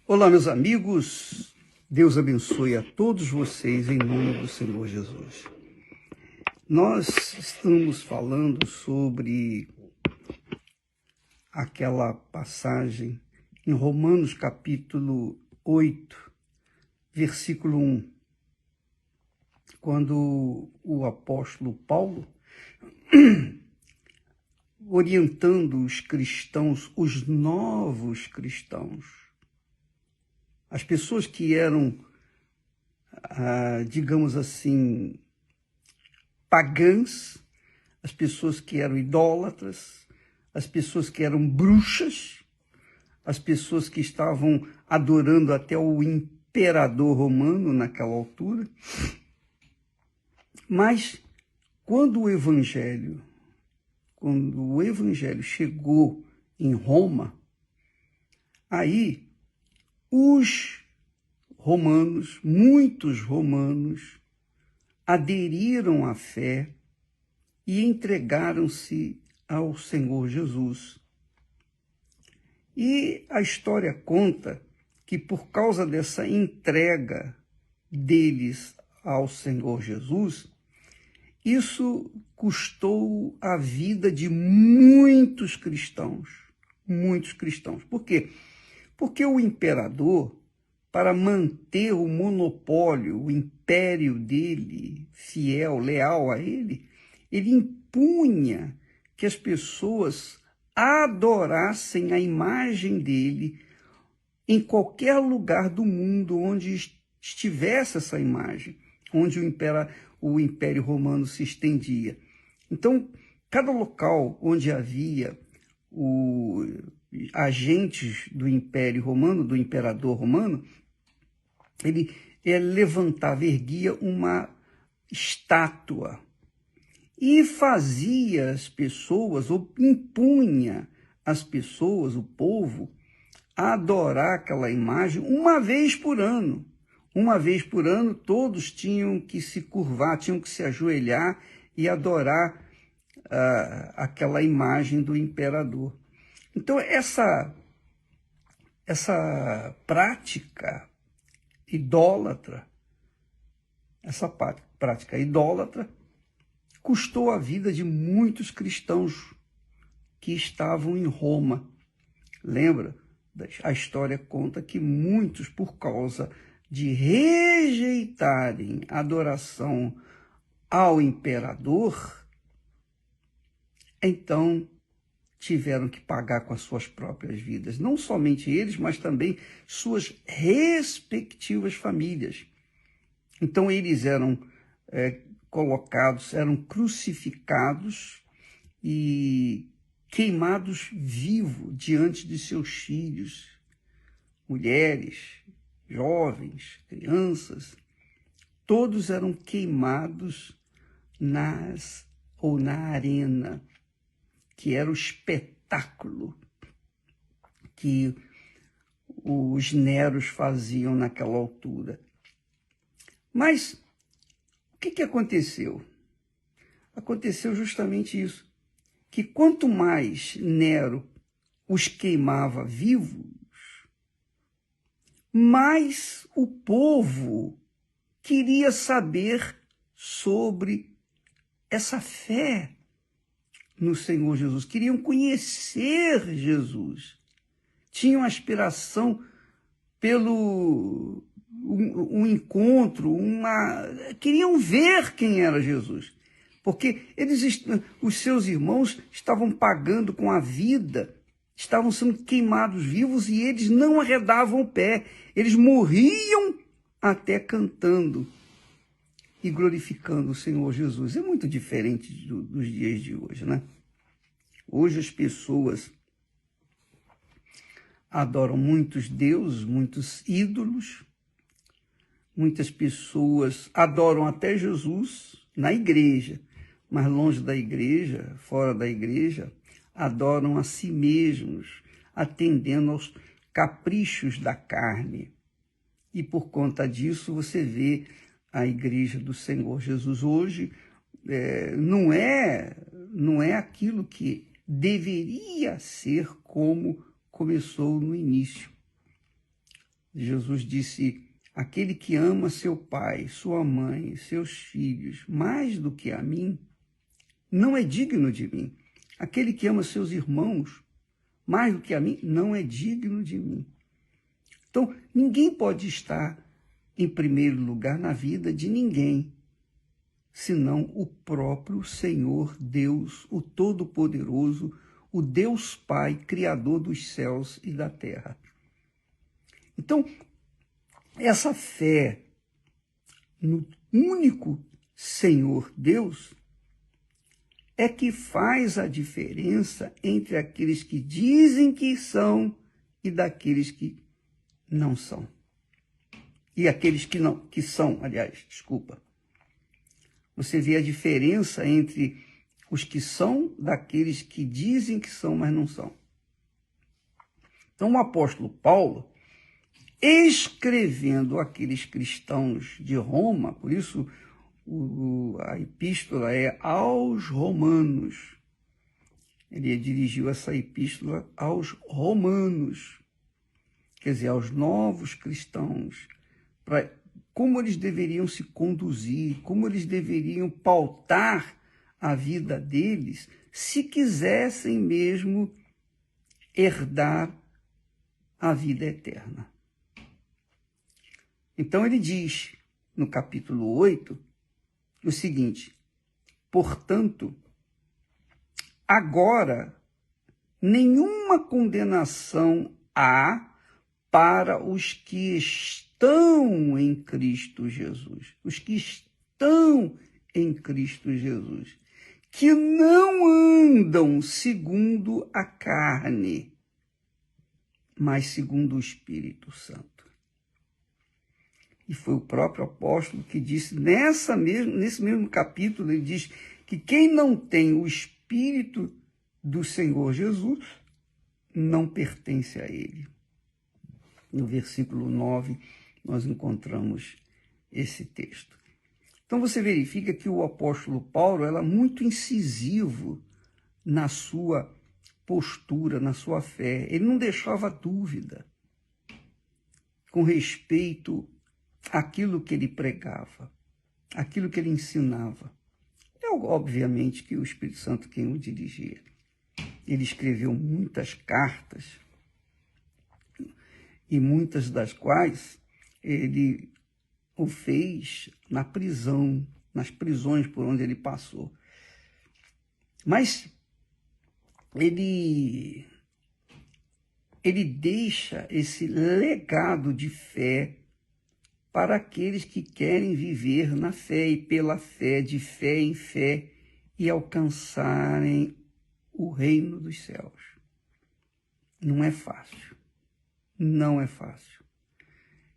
Olá, meus amigos. Deus abençoe a todos vocês em nome do Senhor Jesus. Nós estamos falando sobre aquela passagem em Romanos capítulo 8, versículo 1, quando o apóstolo Paulo, orientando os cristãos, os novos cristãos, as pessoas que eram, digamos assim, pagãs, as pessoas que eram idólatras, as pessoas que eram bruxas, as pessoas que estavam adorando até o imperador romano naquela altura. Mas quando o evangelho chegou em Roma, aí os romanos, muitos romanos, aderiram à fé e entregaram-se ao Senhor Jesus. E a história conta que por causa dessa entrega deles ao Senhor Jesus, isso custou a vida de muitos cristãos. Muitos cristãos. Por quê? Porque o imperador, para manter o monopólio, o império dele, fiel, leal a ele, ele impunha que as pessoas adorassem a imagem dele em qualquer lugar do mundo onde estivesse essa imagem, onde o Império Romano se estendia. Então, cada local onde havia agentes do Império Romano, do Imperador Romano, ele levantava, erguia uma estátua e fazia as pessoas, ou impunha as pessoas, o povo, a adorar aquela imagem uma vez por ano. Uma vez por ano, todos tinham que se curvar, tinham que se ajoelhar e adorar aquela imagem do imperador. Então, essa prática idólatra, custou a vida de muitos cristãos que estavam em Roma. Lembra? A história conta que muitos, por causa de rejeitarem a adoração ao imperador, então tiveram que pagar com as suas próprias vidas. Não somente eles, mas também suas respectivas famílias. Então eles eram colocados, eram crucificados e queimados vivos diante de seus filhos, mulheres, jovens, crianças. Todos eram queimados na arena, que era o espetáculo que os neros faziam naquela altura. Mas o que aconteceu? Aconteceu justamente isso, que quanto mais Nero os queimava vivos, mais o povo queria saber sobre essa fé no Senhor Jesus, queriam conhecer Jesus, tinham aspiração pelo um encontro, queriam ver quem era Jesus, porque os seus irmãos estavam pagando com a vida, estavam sendo queimados vivos e eles não arredavam o pé, eles morriam até cantando e glorificando o Senhor Jesus. É muito diferente dos dias de hoje, né? Hoje as pessoas adoram muitos deuses, muitos ídolos. Muitas pessoas adoram até Jesus na igreja, mas longe da igreja, fora da igreja, adoram a si mesmos, atendendo aos caprichos da carne. E por conta disso você vê a igreja do Senhor Jesus hoje não é aquilo que deveria ser como começou no início. Jesus disse: aquele que ama seu pai, sua mãe, seus filhos, mais do que a mim, não é digno de mim. Aquele que ama seus irmãos, mais do que a mim, não é digno de mim. Então, ninguém pode estar em primeiro lugar na vida de ninguém, senão o próprio Senhor Deus, o Todo-Poderoso, o Deus Pai, Criador dos céus e da terra. Então, essa fé no único Senhor Deus é que faz a diferença entre aqueles que dizem que são e daqueles que não são. E aqueles que não, que são, aliás, desculpa. Você vê a diferença entre os que são daqueles que dizem que são, mas não são. Então, o apóstolo Paulo, escrevendo aqueles cristãos de Roma, por isso a epístola é aos romanos. Ele dirigiu essa epístola aos romanos, quer dizer, aos novos cristãos, para como eles deveriam se conduzir, como eles deveriam pautar a vida deles, se quisessem mesmo herdar a vida eterna. Então ele diz, no capítulo 8, o seguinte: portanto, agora nenhuma condenação há para os que estão em Cristo Jesus. Os que estão em Cristo Jesus, que não andam segundo a carne, mas segundo o Espírito Santo. E foi o próprio apóstolo que disse, nesse mesmo capítulo, ele diz que quem não tem o Espírito do Senhor Jesus não pertence a ele. No versículo 9, nós encontramos esse texto. Então você verifica que o apóstolo Paulo era muito incisivo na sua postura, na sua fé. Ele não deixava dúvida com respeito àquilo que ele pregava, aquilo que ele ensinava. É obviamente que o Espírito Santo quem o dirigia. Ele escreveu muitas cartas, e muitas das quais ele o fez na prisão, nas prisões por onde ele passou. Mas ele deixa esse legado de fé para aqueles que querem viver na fé e pela fé, de fé em fé, e alcançarem o reino dos céus. Não é fácil. Não é fácil.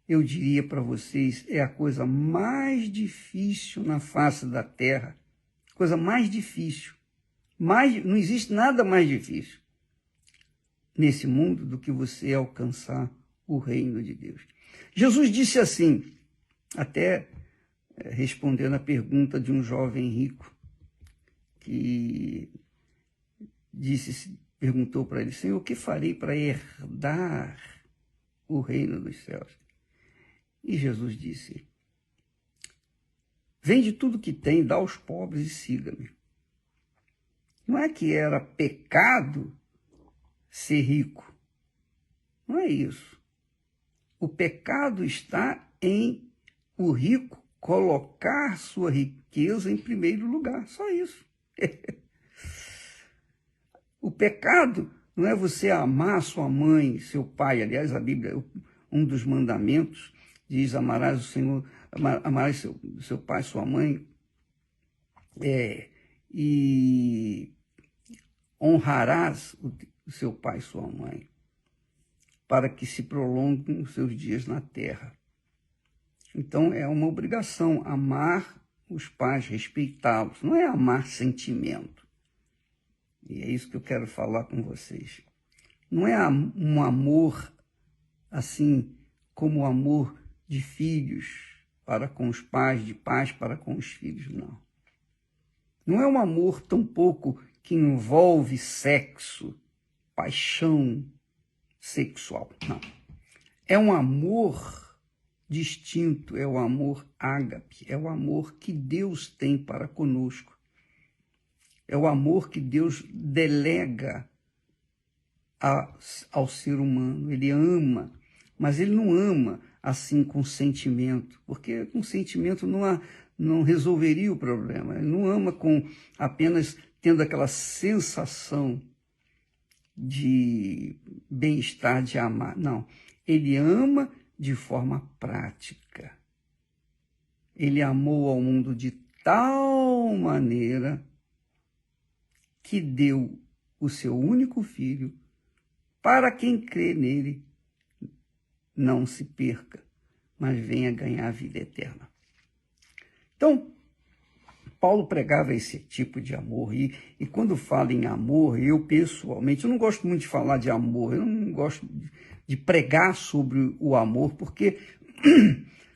Eu diria para vocês, é a coisa mais difícil na face da terra. Coisa mais difícil. Não existe nada mais difícil nesse mundo do que você alcançar o reino de Deus. Jesus disse assim, até respondendo a pergunta de um jovem rico, que perguntou para ele, Senhor, o que farei para herdar o reino dos céus? E Jesus disse, vende tudo que tem, dá aos pobres e siga-me. Não é que era pecado ser rico. Não é isso. O pecado está em o rico colocar sua riqueza em primeiro lugar. Só isso. O pecado não é você amar sua mãe, seu pai. Aliás, a Bíblia, um dos mandamentos, diz, amarás o Senhor, amarás seu pai, sua mãe, e honrarás o seu pai e sua mãe, para que se prolonguem os seus dias na terra. Então, é uma obrigação amar os pais, respeitá-los. Não é amar sentimento. E é isso que eu quero falar com vocês. Não é um amor assim como o amor de filhos para com os pais, de pais para com os filhos, não. Não é um amor tampouco que envolve sexo, paixão sexual, não. É um amor distinto, é o amor ágape, é o amor que Deus tem para conosco. É o amor que Deus delega ao ser humano. Ele ama, mas ele não ama assim com sentimento, porque com sentimento não resolveria o problema. Ele não ama com apenas tendo aquela sensação de bem-estar, de amar. Não, ele ama de forma prática. Ele amou ao mundo de tal maneira que deu o seu único filho para quem crê nele não se perca, mas venha ganhar a vida eterna. Então, Paulo pregava esse tipo de amor, e quando fala em amor, eu pessoalmente, eu não gosto muito de falar de amor, eu não gosto de pregar sobre o amor, porque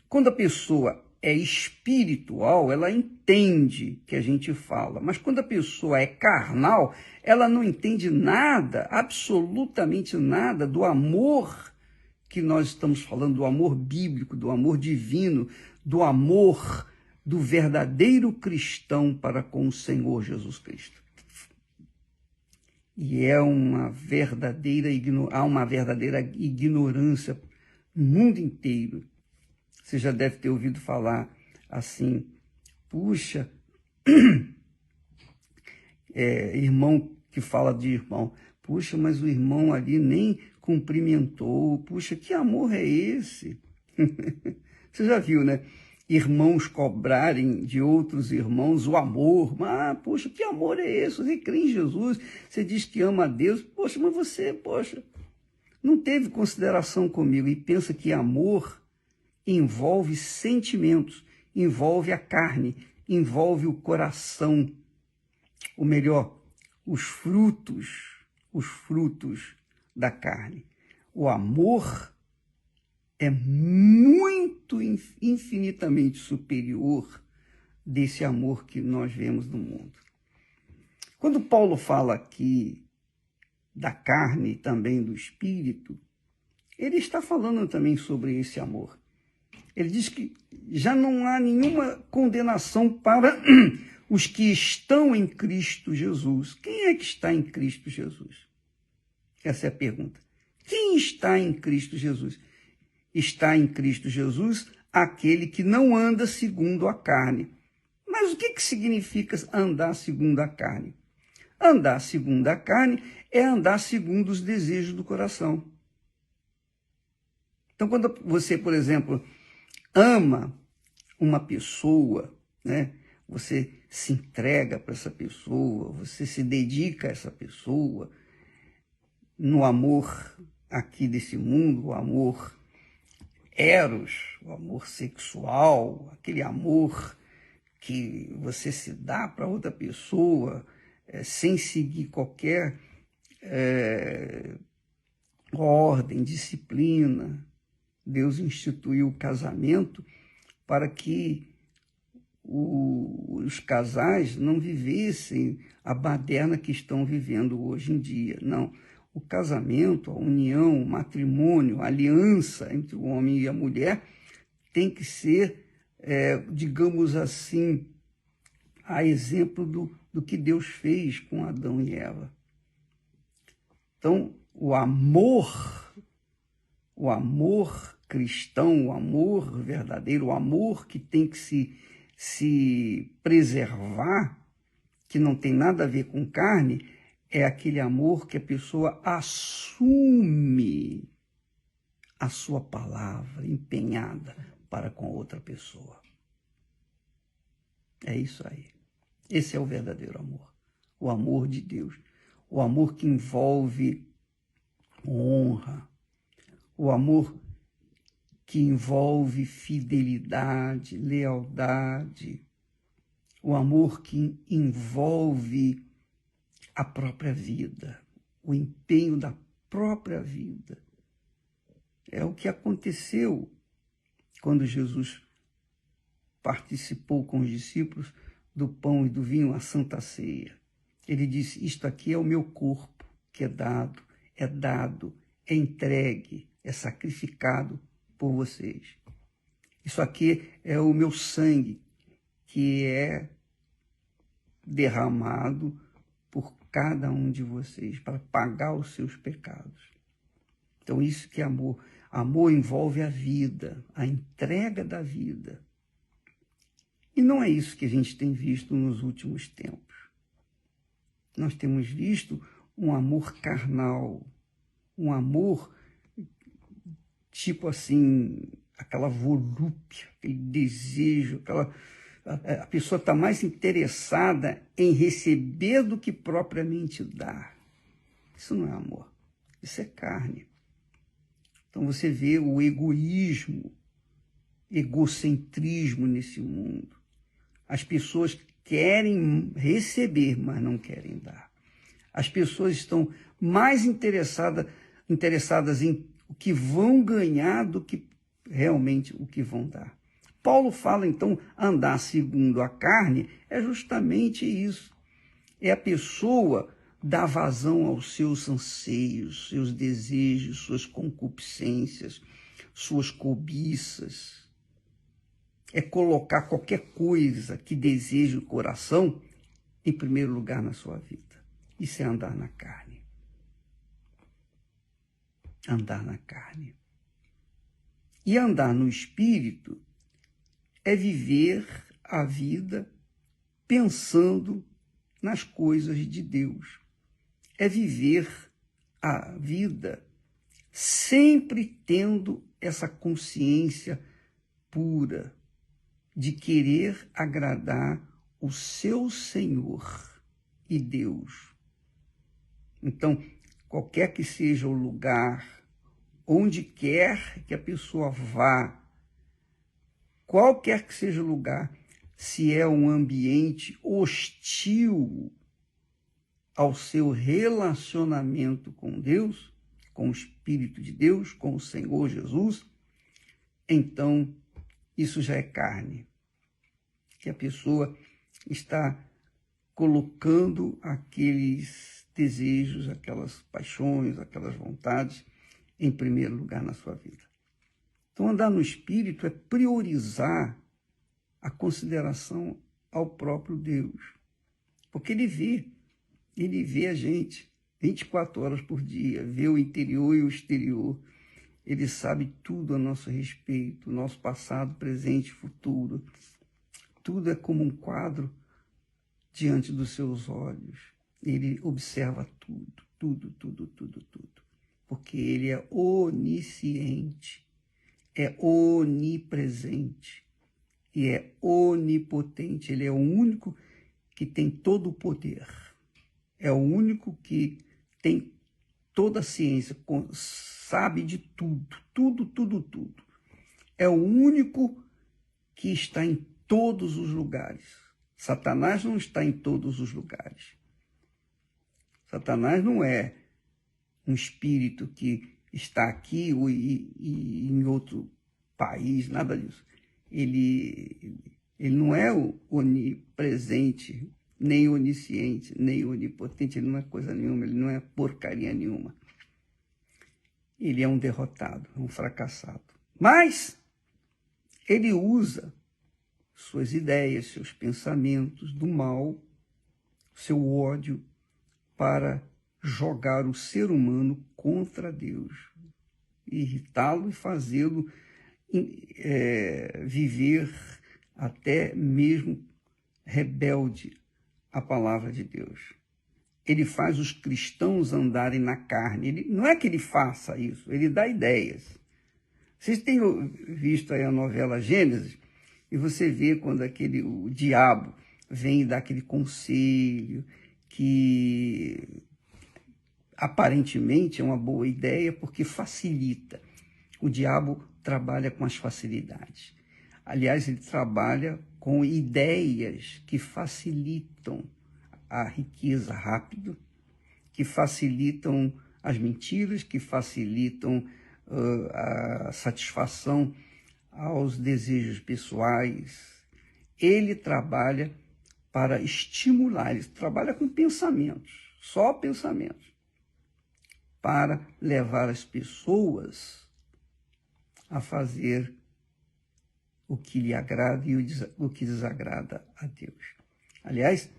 quando a pessoa é espiritual, ela entende que a gente fala, mas quando a pessoa é carnal, ela não entende nada, absolutamente nada do amor que nós estamos falando, do amor bíblico, do amor divino, do amor do verdadeiro cristão para com o Senhor Jesus Cristo. E há uma verdadeira ignorância no mundo inteiro. Você já deve ter ouvido falar assim, puxa, irmão que fala de irmão, puxa, mas o irmão ali nem cumprimentou, puxa, que amor é esse? Você já viu, né? Irmãos cobrarem de outros irmãos o amor. Ah, poxa, que amor é esse? Você crê em Jesus, você diz que ama a Deus, poxa, mas você, poxa, não teve consideração comigo e pensa que amor envolve sentimentos, envolve a carne, envolve o coração, ou melhor, os frutos da carne. O amor é muito, infinitamente superior desse amor que nós vemos no mundo. Quando Paulo fala aqui da carne e também do espírito, ele está falando também sobre esse amor. Ele diz que já não há nenhuma condenação para os que estão em Cristo Jesus. Quem é que está em Cristo Jesus? Essa é a pergunta. Quem está em Cristo Jesus? Está em Cristo Jesus aquele que não anda segundo a carne. Mas o que significa andar segundo a carne? Andar segundo a carne é andar segundo os desejos do coração. Então, quando você, por exemplo, ama uma pessoa, né? Você se entrega para essa pessoa, você se dedica a essa pessoa, no amor aqui desse mundo, o amor eros, o amor sexual, aquele amor que você se dá para outra pessoa sem seguir qualquer ordem, disciplina. Deus instituiu o casamento para que os casais não vivessem a baderna que estão vivendo hoje em dia. Não. O casamento, a união, o matrimônio, a aliança entre o homem e a mulher tem que ser, digamos assim, a exemplo do que Deus fez com Adão e Eva. Então, o amor cristão, o amor verdadeiro, o amor que tem que se preservar, que não tem nada a ver com carne, é aquele amor que a pessoa assume a sua palavra empenhada para com outra pessoa. É isso aí. Esse é o verdadeiro amor. O amor de Deus. O amor que envolve honra. O amor que envolve fidelidade, lealdade. O amor que envolve a própria vida, o empenho da própria vida. É o que aconteceu quando Jesus participou com os discípulos do pão e do vinho, a Santa Ceia. Ele disse, isto aqui é o meu corpo, que é dado, é entregue é sacrificado por vocês. Isso aqui é o meu sangue, que é derramado por cada um de vocês, para pagar os seus pecados. Então, isso que é amor. Amor envolve a vida, a entrega da vida. E não é isso que a gente tem visto nos últimos tempos. Nós temos visto um amor carnal, um amor tipo assim, aquela volúpia, aquele desejo, a pessoa está mais interessada em receber do que propriamente dar. Isso não é amor, isso é carne. Então você vê o egoísmo, egocentrismo nesse mundo. As pessoas querem receber, mas não querem dar. As pessoas estão mais interessadas em o que vão ganhar do que realmente o que vão dar. Paulo fala, então, andar segundo a carne é justamente isso. É a pessoa dar vazão aos seus anseios, seus desejos, suas concupiscências, suas cobiças. É colocar qualquer coisa que deseje o coração em primeiro lugar na sua vida. Isso é andar na carne. Andar na carne. E andar no espírito é viver a vida pensando nas coisas de Deus. É viver a vida sempre tendo essa consciência pura de querer agradar o seu Senhor e Deus. Então, qualquer que seja o lugar, onde quer que a pessoa vá, qualquer que seja o lugar, se é um ambiente hostil ao seu relacionamento com Deus, com o Espírito de Deus, com o Senhor Jesus, então isso já é carne, que a pessoa está colocando aqueles desejos, aquelas paixões, aquelas vontades em primeiro lugar na sua vida. Então, andar no Espírito é priorizar a consideração ao próprio Deus, porque Ele vê a gente 24 horas por dia, vê o interior e o exterior. Ele sabe tudo a nosso respeito, nosso passado, presente e futuro. Tudo é como um quadro diante dos seus olhos. Ele observa tudo, tudo. Porque ele é onisciente, é onipresente e é onipotente. Ele é o único que tem todo o poder. É o único que tem toda a ciência, sabe de tudo. É o único que está em todos os lugares. Satanás não está em todos os lugares. Satanás não é um espírito que está aqui e em outro país, nada disso. Ele não é onipresente, nem onisciente, nem onipotente, ele não é coisa nenhuma, ele não é porcaria nenhuma. Ele é um derrotado, um fracassado. Mas ele usa suas ideias, seus pensamentos do mal, seu ódio, para jogar o ser humano contra Deus, irritá-lo e fazê-lo viver até mesmo rebelde à palavra de Deus. Ele faz os cristãos andarem na carne. Não é que ele faça isso, ele dá ideias. Vocês têm visto aí a novela Gênesis, e você vê quando o diabo vem e dá aquele conselho que aparentemente é uma boa ideia porque facilita. O diabo trabalha com as facilidades. Aliás, ele trabalha com ideias que facilitam a riqueza rápido, que facilitam as mentiras, que facilitam a satisfação aos desejos pessoais. Ele trabalha para estimular, ele trabalha com pensamentos, só pensamentos, para levar as pessoas a fazer o que lhe agrada e o que desagrada a Deus. Aliás,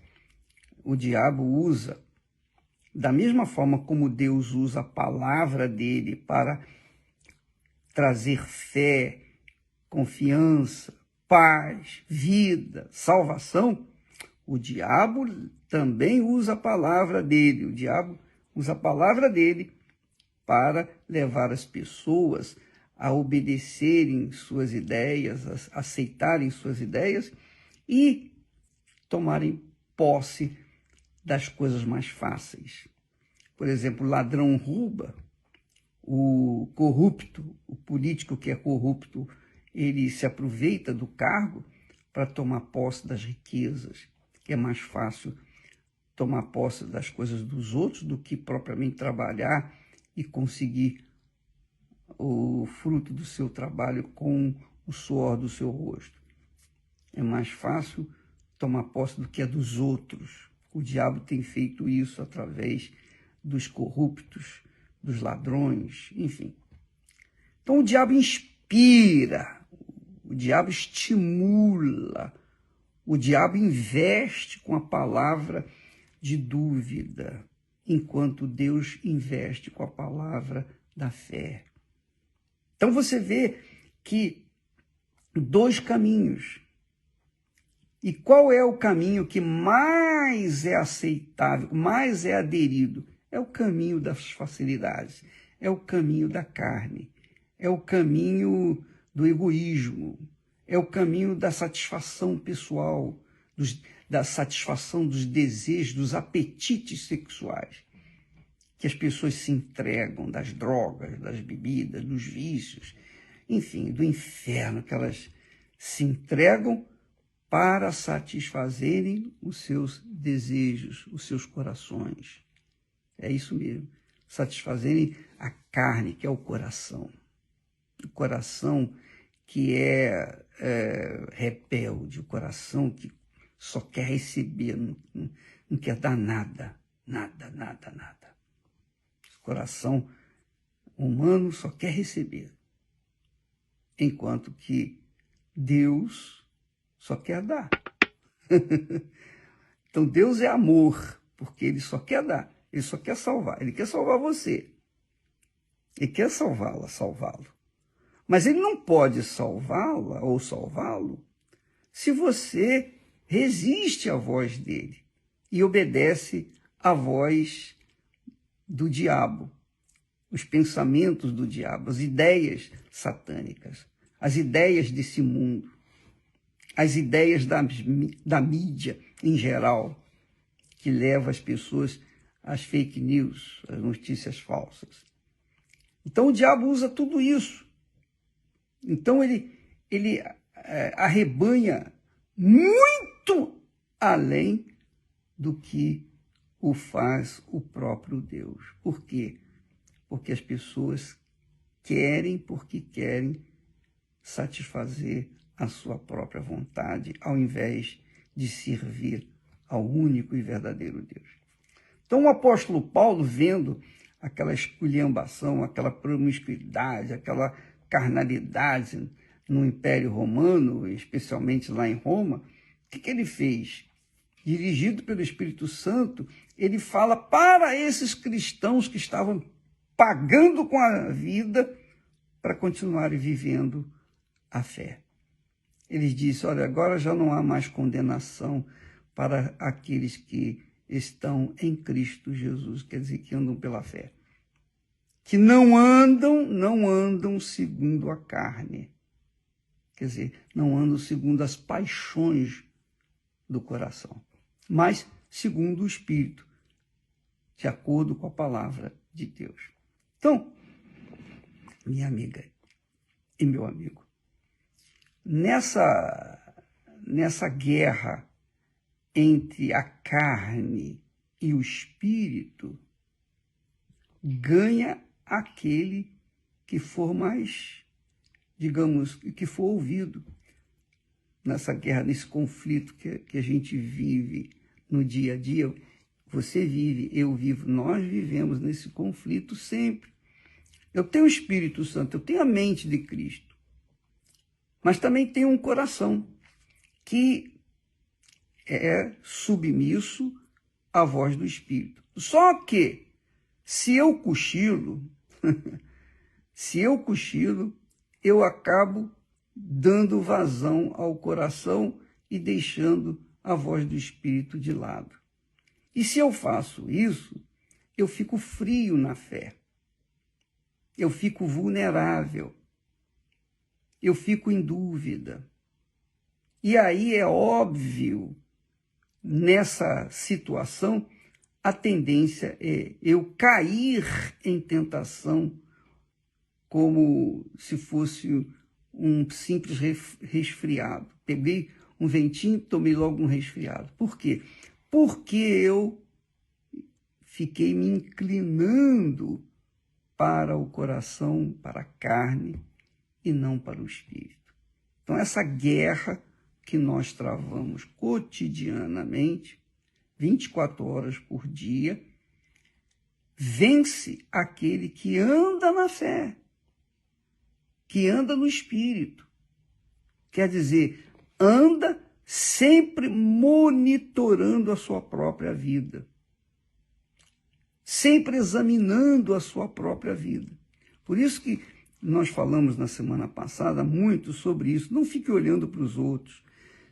o diabo usa, da mesma forma como Deus usa a palavra dele para trazer fé, confiança, paz, vida, salvação, o diabo também usa a palavra dele. O diabo usa a palavra dele para levar as pessoas a obedecerem suas ideias, a aceitarem suas ideias e tomarem posse das coisas mais fáceis. Por exemplo, o ladrão rouba, o corrupto, o político que é corrupto, ele se aproveita do cargo para tomar posse das riquezas, que é mais fácil tomar posse das coisas dos outros do que propriamente trabalhar e conseguir o fruto do seu trabalho com o suor do seu rosto. É mais fácil tomar posse do que é dos outros. O diabo tem feito isso através dos corruptos, dos ladrões, enfim. Então o diabo inspira, o diabo estimula, o diabo investe com a palavra de dúvida, enquanto Deus investe com a palavra da fé. Então você vê que dois caminhos. E qual é o caminho que mais é aceitável, mais é aderido? É o caminho das facilidades, é o caminho da carne, é o caminho do egoísmo, é o caminho da satisfação pessoal, da satisfação dos desejos, dos apetites sexuais, que as pessoas se entregam, das drogas, das bebidas, dos vícios, enfim, do inferno, que elas se entregam para satisfazerem os seus desejos, os seus corações. É isso mesmo, satisfazerem a carne, que é o coração. O coração que é rebelde, o coração que só quer receber, não quer dar nada, nada, nada, nada. O coração humano só quer receber, enquanto que Deus só quer dar. Então Deus é amor, porque ele só quer dar, ele só quer salvar, ele quer salvar você. Ele quer salvá-la, salvá-lo. Mas ele não pode salvá-la ou salvá-lo se você resiste à voz dele e obedece à voz do diabo, os pensamentos do diabo, as ideias satânicas, as ideias desse mundo, as ideias da mídia em geral, que leva as pessoas às fake news, às notícias falsas. Então o diabo usa tudo isso. Então ele arrebanha muito além do que o faz o próprio Deus. Por quê? Porque as pessoas querem, porque querem satisfazer a sua própria vontade, ao invés de servir ao único e verdadeiro Deus. Então o apóstolo Paulo, vendo aquela esculhambação, aquela promiscuidade, aquela carnalidade no Império Romano, especialmente lá em Roma, o que ele fez? Dirigido pelo Espírito Santo, ele fala para esses cristãos que estavam pagando com a vida para continuarem vivendo a fé. Ele disse, olha, agora já não há mais condenação para aqueles que estão em Cristo Jesus, quer dizer, que andam pela fé. Que não andam segundo a carne. Quer dizer, não andam segundo as paixões do coração, mas segundo o Espírito, de acordo com a palavra de Deus. Então, minha amiga e meu amigo, nessa guerra entre a carne e o Espírito, ganha aquele que for mais, digamos, que for ouvido nessa guerra, nesse conflito que a gente vive no dia a dia. Você vive, eu vivo, nós vivemos nesse conflito sempre. Eu tenho o Espírito Santo, eu tenho a mente de Cristo, mas também tenho um coração que é submisso à voz do Espírito. Só que, se eu cochilo, eu acabo dando vazão ao coração e deixando a voz do Espírito de lado. E se eu faço isso, eu fico frio na fé. Eu fico vulnerável. Eu fico em dúvida. E aí é óbvio, nessa situação, a tendência é eu cair em tentação como se fosse um simples resfriado. Peguei um ventinho, tomei logo um resfriado. Por quê? Porque eu fiquei me inclinando para o coração, para a carne e não para o espírito. Então, essa guerra que nós travamos cotidianamente, 24 horas por dia, vence aquele que anda na fé, que anda no espírito. Quer dizer, anda sempre monitorando a sua própria vida, sempre examinando a sua própria vida. Por isso que nós falamos na semana passada muito sobre isso. Não fique olhando para os outros.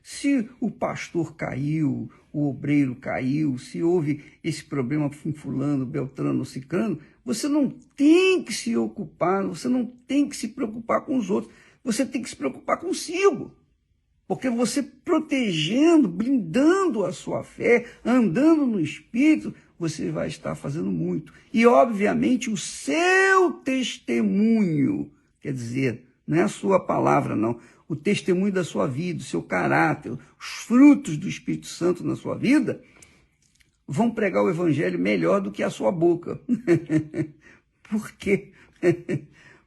Se o pastor caiu, o obreiro caiu, se houve esse problema com fulano, beltrano, cicrano, você não tem que se ocupar, você não tem que se preocupar com os outros, você tem que se preocupar consigo. Porque você protegendo, blindando a sua fé, andando no Espírito, você vai estar fazendo muito. E, obviamente, o seu testemunho, quer dizer, não é a sua palavra, não, o testemunho da sua vida, o seu caráter, os frutos do Espírito Santo na sua vida, vão pregar o Evangelho melhor do que a sua boca. Por quê?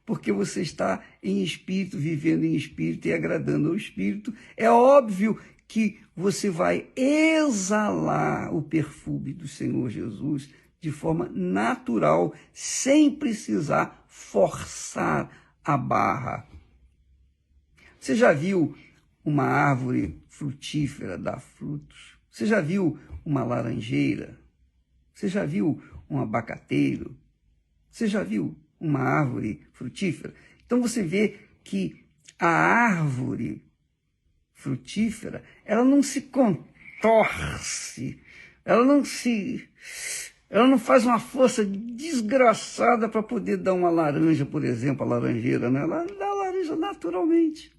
Porque você está em espírito, vivendo em espírito e agradando ao Espírito. É óbvio que você vai exalar o perfume do Senhor Jesus de forma natural, sem precisar forçar a barra. Você já viu uma árvore frutífera dar frutos? Você já viu uma laranjeira? Você já viu um abacateiro? Você já viu uma árvore frutífera? Então você vê que a árvore frutífera, ela não se contorce, ela não faz uma força desgraçada para poder dar uma laranja, por exemplo, a laranjeira, né? Ela dá a laranja naturalmente.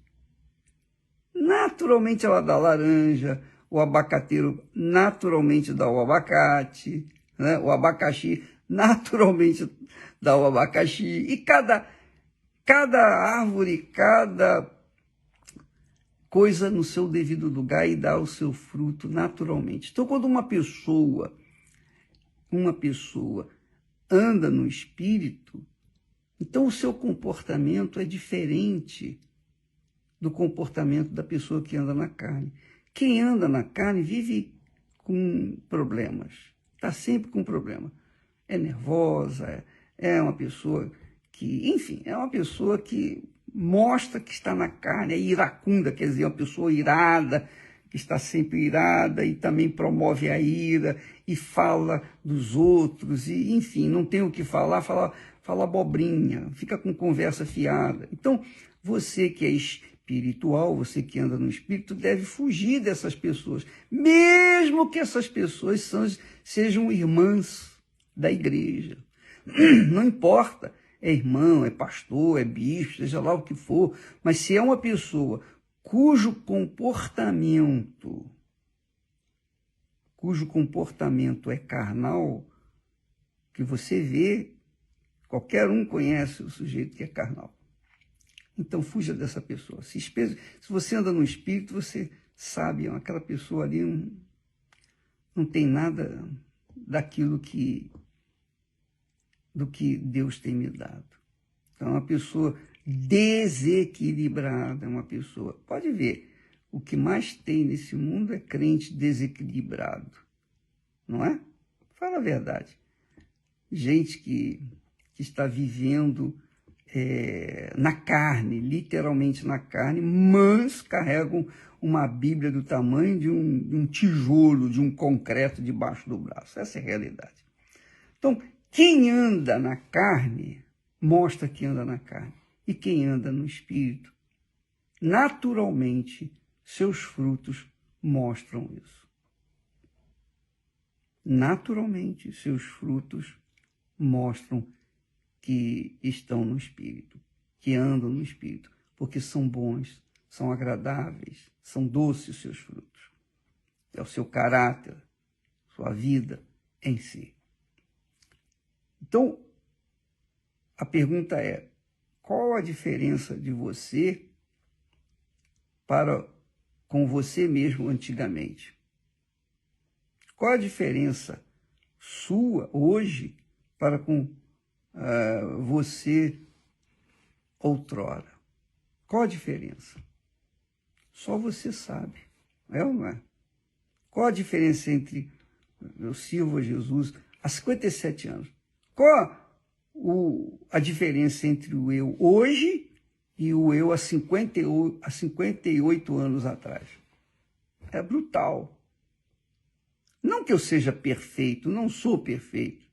Naturalmente ela dá laranja, o abacateiro naturalmente dá o abacate, né? O abacaxi naturalmente dá o abacaxi. E cada árvore, cada coisa no seu devido lugar e dá o seu fruto naturalmente. Então, quando uma pessoa anda no Espírito, então o seu comportamento é diferente do comportamento da pessoa que anda na carne. Quem anda na carne vive com problemas, está sempre com problema. É nervosa, é uma pessoa que, enfim, é uma pessoa que mostra que está na carne, é iracunda, quer dizer, uma pessoa irada, que está sempre irada e também promove a ira e fala dos outros, e enfim, não tem o que falar, fala abobrinha, fica com conversa fiada. Então, você que é espiritual, você que anda no Espírito, deve fugir dessas pessoas, mesmo que essas pessoas sejam irmãs da igreja. Não importa, é irmão, é pastor, é bispo, seja lá o que for, mas se é uma pessoa cujo comportamento é carnal, que você vê, qualquer um conhece o sujeito que é carnal. Então, fuja dessa pessoa. Se você anda no Espírito, você sabe, aquela pessoa ali não tem nada do que Deus tem me dado. Então, é uma pessoa desequilibrada, é uma pessoa... Pode ver, o que mais tem nesse mundo é crente desequilibrado, não é? Fala a verdade. Gente que está vivendo na carne, literalmente na carne, mas carregam uma Bíblia do tamanho de um tijolo, de um concreto debaixo do braço. Essa é a realidade. Então, quem anda na carne, mostra que anda na carne. E quem anda no Espírito, naturalmente, seus frutos mostram isso. Naturalmente, seus frutos mostram que estão no Espírito, que andam no Espírito, porque são bons, são agradáveis, são doces os seus frutos. É o seu caráter, sua vida em si. Então, a pergunta é, qual a diferença de você para com você mesmo antigamente? Qual a diferença sua hoje para com você outrora? Qual a diferença? Só você sabe, é ou não é? Qual a diferença entre eu sirvo a Jesus há 57 anos? Qual a diferença entre o eu hoje e o eu há 58 anos atrás? É brutal. Não que eu seja perfeito, não sou perfeito,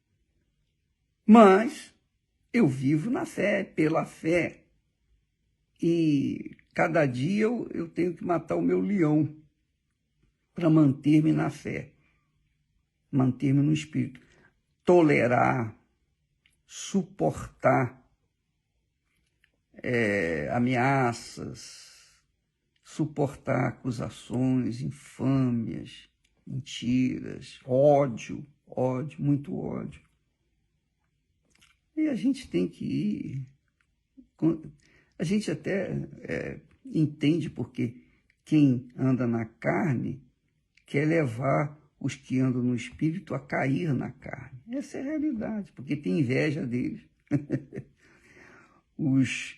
mas eu vivo na fé, pela fé. E cada dia eu tenho que matar o meu leão para manter-me na fé, manter-me no Espírito. Tolerar, suportar ameaças, suportar acusações, infâmias, mentiras, ódio, muito ódio. E a gente tem que ir. A gente até entende porque quem anda na carne quer levar os que andam no Espírito a cair na carne. Essa é a realidade, porque tem inveja deles. Os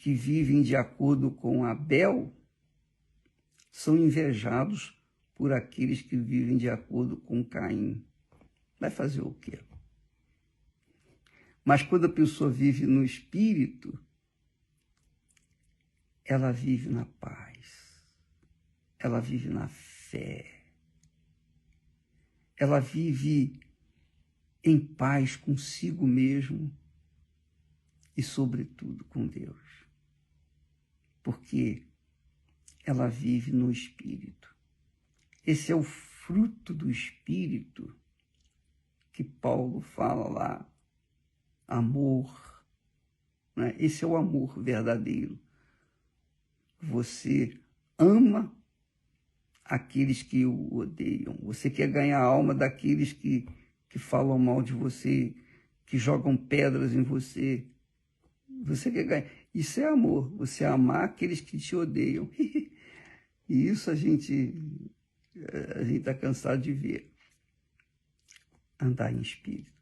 que vivem de acordo com Abel são invejados por aqueles que vivem de acordo com Caim. Vai fazer o quê? Mas quando a pessoa vive no Espírito, ela vive na paz, ela vive na fé, ela vive em paz consigo mesmo e, sobretudo, com Deus. Porque ela vive no Espírito. Esse é o fruto do Espírito que Paulo fala lá. Amor, né? Esse é o amor verdadeiro. Você ama aqueles que o odeiam. Você quer ganhar a alma daqueles que falam mal de você, que jogam pedras em você. Você quer ganhar. Isso é amor. Você amar aqueles que te odeiam. E isso a gente está cansado de ver. Andar em espírito.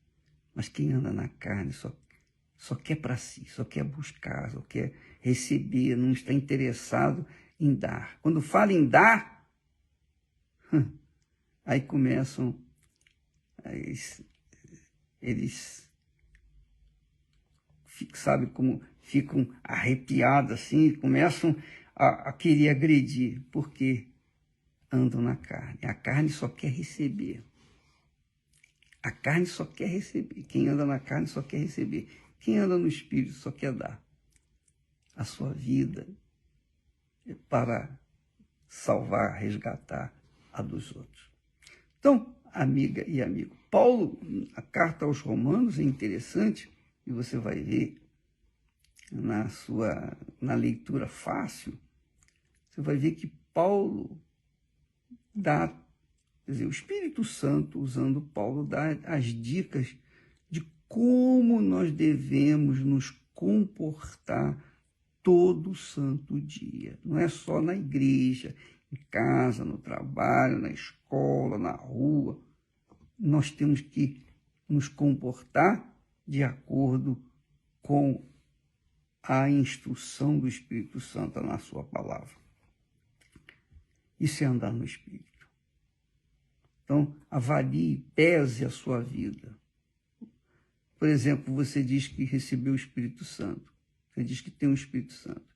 Mas quem anda na carne só quer para si, só quer buscar, só quer receber, não está interessado em dar. Quando fala em dar, aí começam, eles sabe como ficam arrepiados assim, começam a querer agredir, porque andam na carne. A carne só quer receber. A carne só quer receber. Quem anda na carne só quer receber. Quem anda no Espírito só quer dar a sua vida para salvar, resgatar a dos outros. Então, amiga e amigo, Paulo, a carta aos Romanos é interessante, e você vai ver na leitura fácil, você vai ver que Paulo dá, quer dizer, o Espírito Santo, usando Paulo, dá as dicas de como nós devemos nos comportar todo santo dia. Não é só na igreja, em casa, no trabalho, na escola, na rua. Nós temos que nos comportar de acordo com a instrução do Espírito Santo na sua palavra. Isso é andar no Espírito. Então, avalie, pese a sua vida. Por exemplo, você diz que recebeu o Espírito Santo. Você diz que tem o Espírito Santo.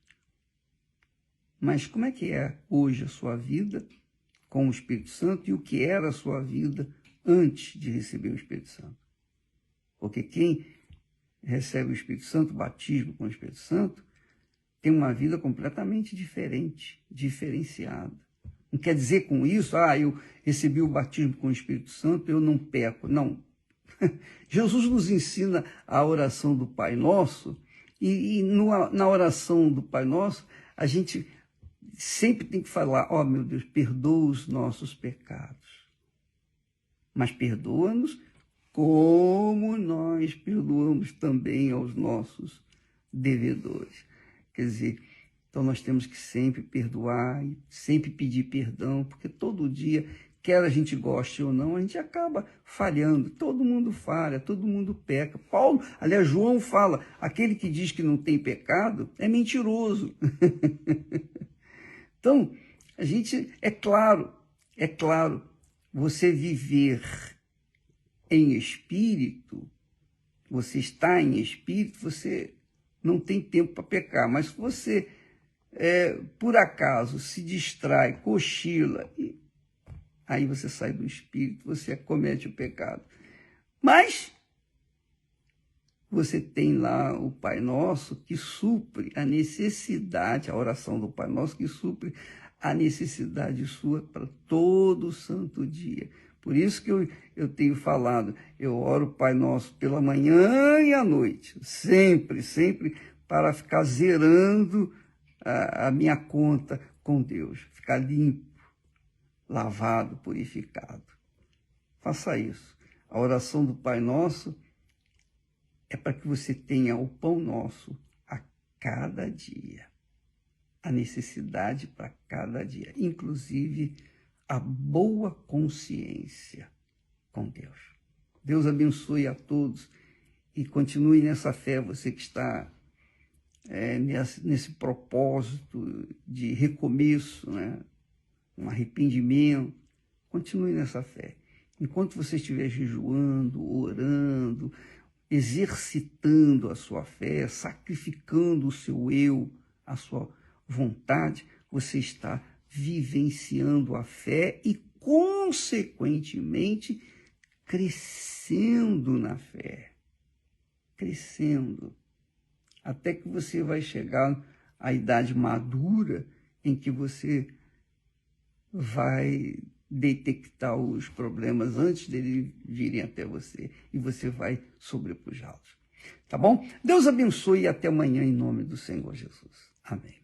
Mas como é que é hoje a sua vida com o Espírito Santo e o que era a sua vida antes de receber o Espírito Santo? Porque quem recebe o Espírito Santo, o batismo com o Espírito Santo, tem uma vida completamente diferente, diferenciada. Não quer dizer com isso, eu recebi o batismo com o Espírito Santo, eu não peco. Não. Jesus nos ensina a oração do Pai Nosso, na oração do Pai Nosso, a gente sempre tem que falar, meu Deus, perdoa os nossos pecados. Mas perdoa-nos como nós perdoamos também aos nossos devedores. Quer dizer, então nós temos que sempre perdoar e sempre pedir perdão, porque todo dia, quer a gente goste ou não, a gente acaba falhando. Todo mundo falha, todo mundo peca. Aliás, João fala, aquele que diz que não tem pecado é mentiroso. Então, a gente, é claro, você viver em espírito, você está em espírito, você não tem tempo para pecar. Mas se você, por acaso, se distrai, cochila, aí você sai do espírito, você comete o pecado. Mas você tem lá o Pai Nosso que supre a necessidade, a oração do Pai Nosso que supre a necessidade sua para todo santo dia. Por isso que eu tenho falado, eu oro o Pai Nosso pela manhã e à noite, sempre, para ficar zerando a minha conta com Deus, ficar limpo, lavado, purificado. Faça isso. A oração do Pai Nosso é para que você tenha o pão nosso a cada dia, a necessidade para cada dia, inclusive a boa consciência com Deus. Deus abençoe a todos e continue nessa fé, você que está nesse propósito de recomeço, né? Um arrependimento, continue nessa fé. Enquanto você estiver jejuando, orando, exercitando a sua fé, sacrificando o seu eu, a sua vontade, você está vivenciando a fé e, consequentemente, crescendo na fé. Crescendo. Até que você vai chegar à idade madura em que você vai detectar os problemas antes deles virem até você e você vai sobrepujá-los. Tá bom? Deus abençoe e até amanhã em nome do Senhor Jesus. Amém.